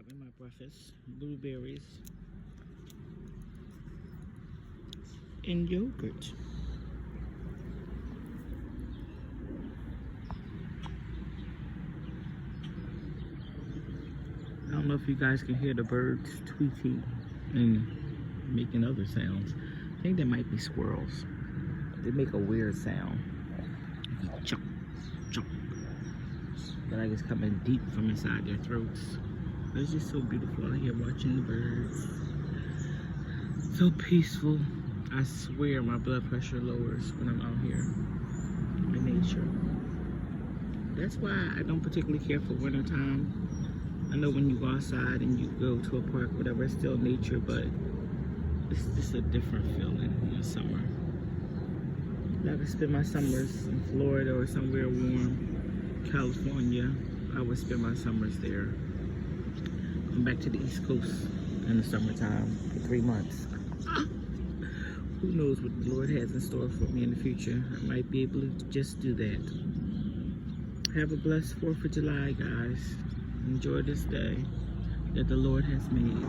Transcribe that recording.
having my breakfast, blueberries and yogurt. I don't know if you guys can hear the birds tweeting and making other sounds. I think they might be squirrels. They make a weird sound. Chomp, chomp. That I guess coming deep from inside their throats. But it's just so beautiful out here watching the birds. So peaceful. I swear my blood pressure lowers when I'm out here in nature. That's why I don't particularly care for wintertime. I know when you go outside and you go to a park, whatever, it's still nature, but it's just a different feeling in the summer. If I could spend my summers in Florida or somewhere warm, California, I would spend my summers there. Come back to the East Coast in the summertime for 3 months. Who knows what the Lord has in store for me in the future. I might be able to just do that. Have a blessed 4th of July, guys. Enjoy this day that the Lord has made.